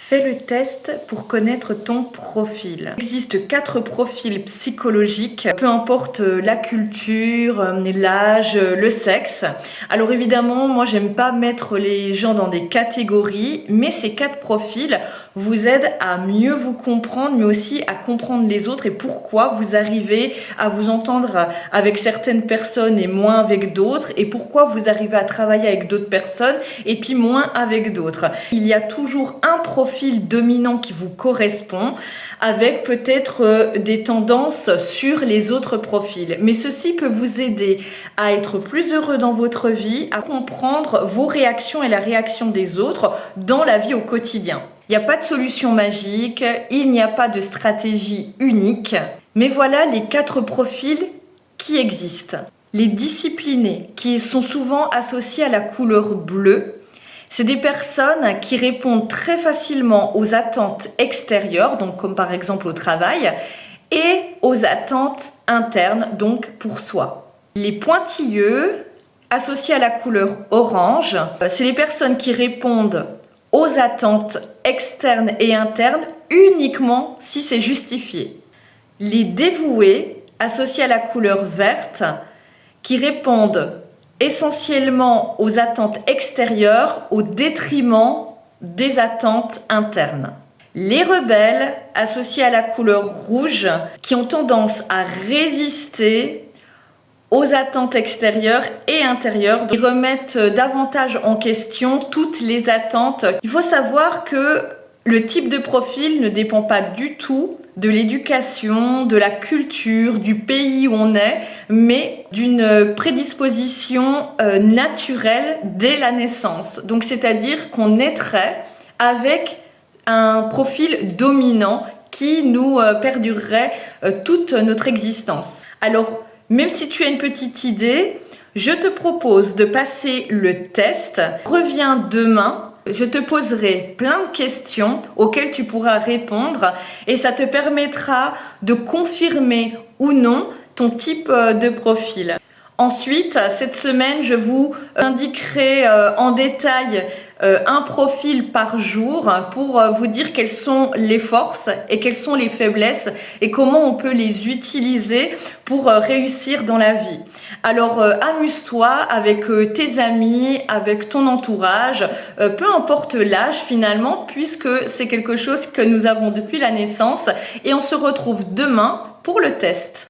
Fais le test pour connaître ton profil. Il existe 4 profils psychologiques, peu importe la culture, l'âge, le sexe. Alors évidemment, moi j'aime pas mettre les gens dans des catégories, mais ces 4 profils vous aident à mieux vous comprendre, mais aussi à comprendre les autres et pourquoi vous arrivez à vous entendre avec certaines personnes et moins avec d'autres, et pourquoi vous arrivez à travailler avec d'autres personnes et puis moins avec d'autres. Il y a toujours un profil dominant qui vous correspond avec peut-être des tendances sur les autres profils. Mais ceci peut vous aider à être plus heureux dans votre vie, à comprendre vos réactions et la réaction des autres dans la vie au quotidien. Il n'y a pas de solution magique, il n'y a pas de stratégie unique, mais voilà les 4 profils qui existent. Les disciplinés, qui sont souvent associés à la couleur bleue, c'est des personnes qui répondent très facilement aux attentes extérieures, donc comme par exemple au travail, et aux attentes internes, donc pour soi. Les pointilleux, associés à la couleur orange, c'est les personnes qui répondent aux attentes externes et internes uniquement si c'est justifié. Les dévoués, associés à la couleur verte, qui répondent essentiellement aux attentes extérieures au détriment des attentes internes. Les rebelles, associés à la couleur rouge, qui ont tendance à résister aux attentes extérieures et intérieures, qui remettent davantage en question toutes les attentes. Il faut savoir que le type de profil ne dépend pas du tout de l'éducation, de la culture, du pays où on est, mais d'une prédisposition naturelle dès la naissance. Donc c'est-à-dire qu'on naîtrait avec un profil dominant qui nous perdurerait toute notre existence. Alors, même si tu as une petite idée, je te propose de passer le test. Reviens demain. Je te poserai plein de questions auxquelles tu pourras répondre et ça te permettra de confirmer ou non ton type de profil. Ensuite, cette semaine, je vous indiquerai en détail un profil par jour pour vous dire quelles sont les forces et quelles sont les faiblesses et comment on peut les utiliser pour réussir dans la vie. Alors amuse-toi avec tes amis, avec ton entourage, peu importe l'âge finalement, puisque c'est quelque chose que nous avons depuis la naissance et on se retrouve demain pour le test.